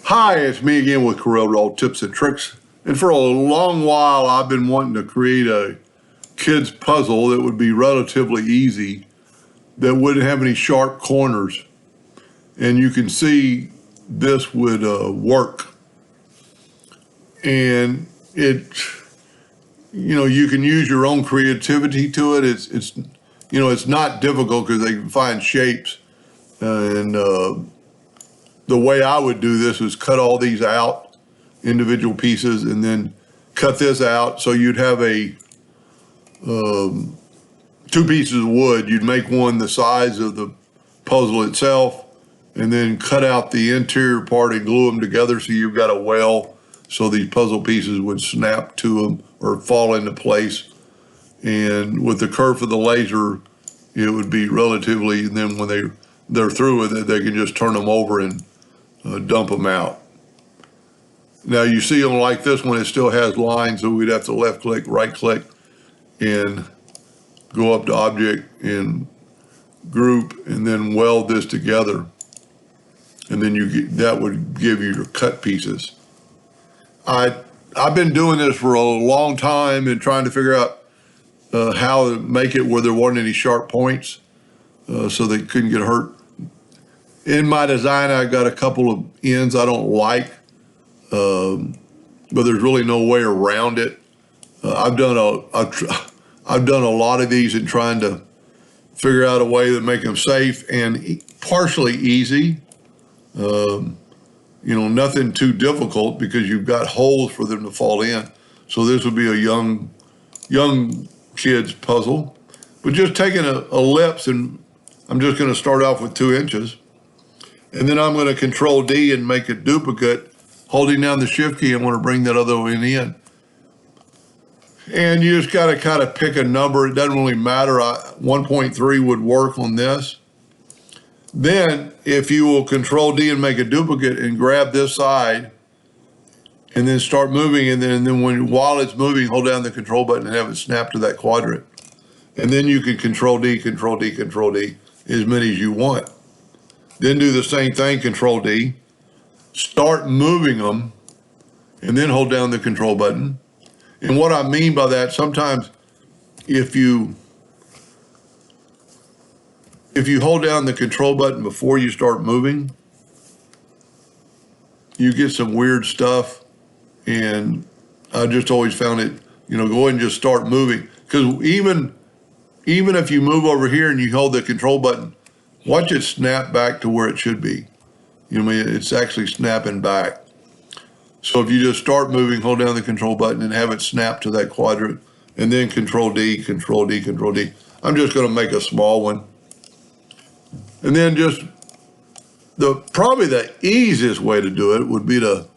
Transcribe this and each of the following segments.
Hi, it's me again with Corel Raw Tips and Tricks. And for a long while, I've been wanting to create a kid's puzzle that would be relatively easy, that wouldn't have any sharp corners. And you can see this would work. And you can use your own creativity to it. It's not difficult because they can find shapes. And the way I would do this is cut all these out, individual pieces, and then cut this out. So you'd have two pieces of wood. You'd make one the size of the puzzle itself, and then cut out the interior part and glue them together so you've got a well so these puzzle pieces would snap to them or fall into place. And with the curve of the laser, it would be relatively, and then when they're through with it, they can just turn them over and dump them out. Now you see them like this one, it still has lines, so we'd have to left click, right click, and go up to object and group, and then weld this together. And then that would give you your cut pieces. I've been doing this for a long time and trying to figure out how to make it where there weren't any sharp points so they couldn't get hurt. In my design, I've got a couple of ends I don't like, but there's really no way around it. I've done a lot of these in trying to figure out a way to make them safe and partially easy. Nothing too difficult because you've got holes for them to fall in. So this would be a young kid's puzzle. But just taking a ellipse, and I'm just going to start off with 2 inches. And then I'm going to Control D and make a duplicate. Holding down the Shift key, I want to bring that other one in. And you just got to kind of pick a number. It doesn't really matter. 1.3 would work on this. Then, if you will Control D and make a duplicate and grab this side, and then start moving, and then while it's moving, hold down the Control button and have it snap to that quadrant. And then you can Control D, Control D, Control D, as many as you want. Then do the same thing, Control D, start moving them, and then hold down the Control button. And what I mean by that, sometimes if you hold down the Control button before you start moving, you get some weird stuff. And I just always found it, go ahead and just start moving. Because even if you move over here and you hold the Control button, watch it snap back to where it should be. It's actually snapping back. So if you just start moving, hold down the Control button and have it snap to that quadrant, and then Control D, Control D, Control D. I'm just going to make a small one. And then just probably the easiest way to do it would be to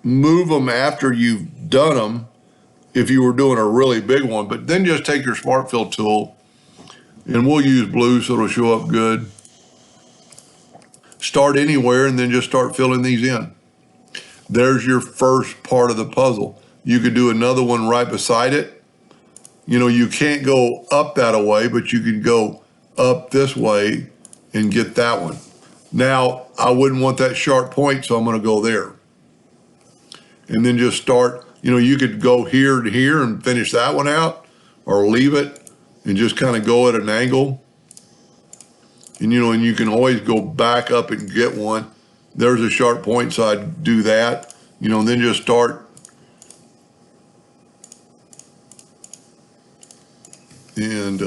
move them after you've done them if you were doing a really big one. But then just take your Smartfield tool, and we'll use blue so it'll show up good. Start anywhere and then just start filling these in. There's your first part of the puzzle. You could do another one right beside it. You can't go up that way, but you can go up this way and get that one. Now, I wouldn't want that sharp point, so I'm going to go there. And then just start, you could go here to here and finish that one out, or leave it and just kind of go at an angle. And, and you can always go back up and get one. There's a sharp point, so I'd do that, and then just start. And,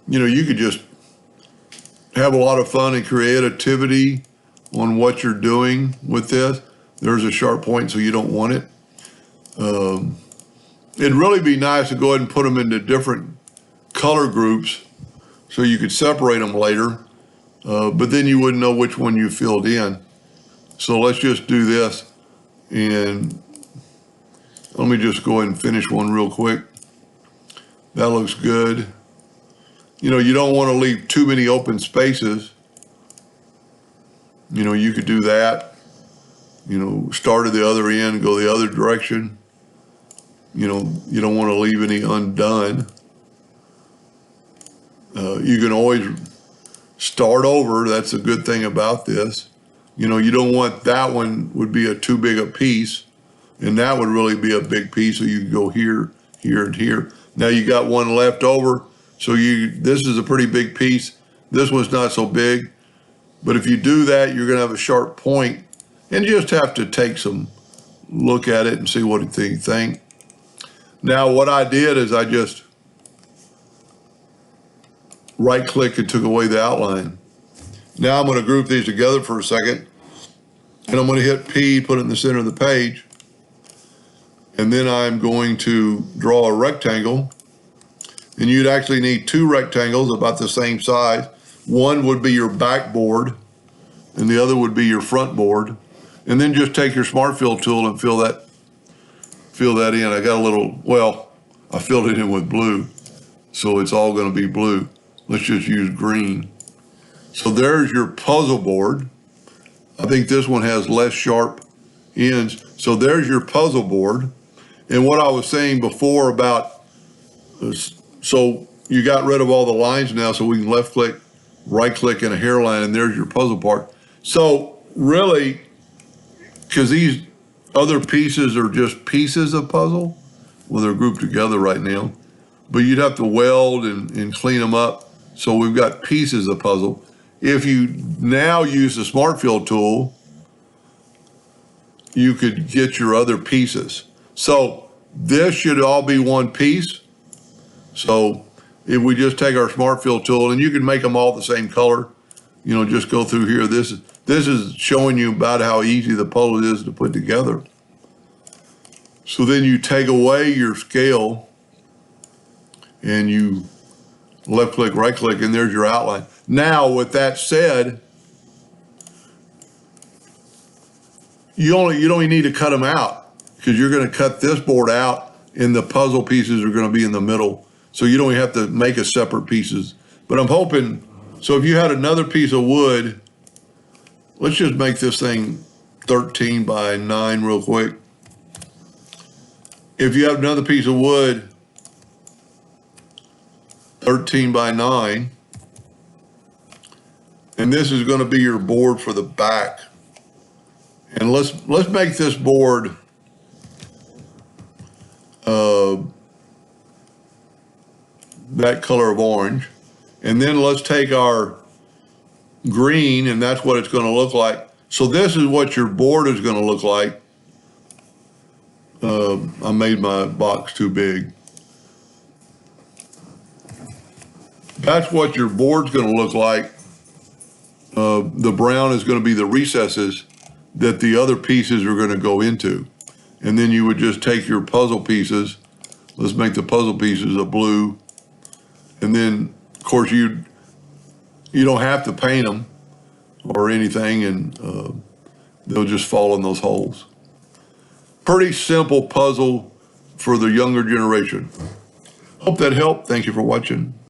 you could just have a lot of fun and creativity on what you're doing with this. There's a sharp point, so you don't want it. It'd really be nice to go ahead and put them into different color groups so you could separate them later, but then you wouldn't know which one you filled in. So let's just do this, and let me just go ahead and finish one real quick. That looks good. You don't want to leave too many open spaces. You could do that. Start at the other end, go the other direction. You don't want to leave any undone. You can always start over. That's a good thing about this. You know, you don't want that one would be a too big a piece, and that would really be a big piece. So you can go here, here, and here. Now you got one left over. So this is a pretty big piece. This one's not so big. But if you do that, you're going to have a sharp point, and you just have to take some look at it and see what you think. Now what I did is I just right click and took away the outline. Now I'm going to group these together for a second, and I'm going to hit P, put it in the center of the page, and then I'm going to draw a rectangle, and you'd actually need two rectangles about the same size. One would be your backboard, and the other would be your front board, and then just take your Smartfield tool and fill that in. I got a little, well, I filled it in with blue, so it's all going to be blue. Let's just use green. So there's your puzzle board. I think this one has less sharp ends. So there's your puzzle board. And what I was saying before about, so you got rid of all the lines now, so we can left click, right click, and a hairline, and there's your puzzle part. So really, because these other pieces are just pieces of puzzle, well, they're grouped together right now, but you'd have to weld and clean them up. So we've got pieces of puzzle. If you now use the Smartfield tool, you could get your other pieces. So this should all be one piece. So if we just take our Smartfield tool, and you can make them all the same color, you know, just go through here. This is showing you about how easy the puzzle is to put together. So then you take away your scale, and you left click, right click, and there's your outline. Now, with that said, you only need to cut them out, because you're going to cut this board out, and the puzzle pieces are going to be in the middle. So you don't have to make a separate pieces. But I'm hoping, so if you had another piece of wood, let's just make this thing 13 by 9 real quick. If you have another piece of wood, 13 by 9, and this is going to be your board for the back. And let's make this board that color of orange, and then let's take our green, and that's what it's going to look like. So this is what your board is going to look like. I made my box too big. That's what your board's going to look like. The brown is going to be the recesses that the other pieces are going to go into. And then you would just take your puzzle pieces. Let's make the puzzle pieces a blue. And then, of course, you don't have to paint them or anything, and they'll just fall in those holes. Pretty simple puzzle for the younger generation. Hope that helped. Thank you for watching.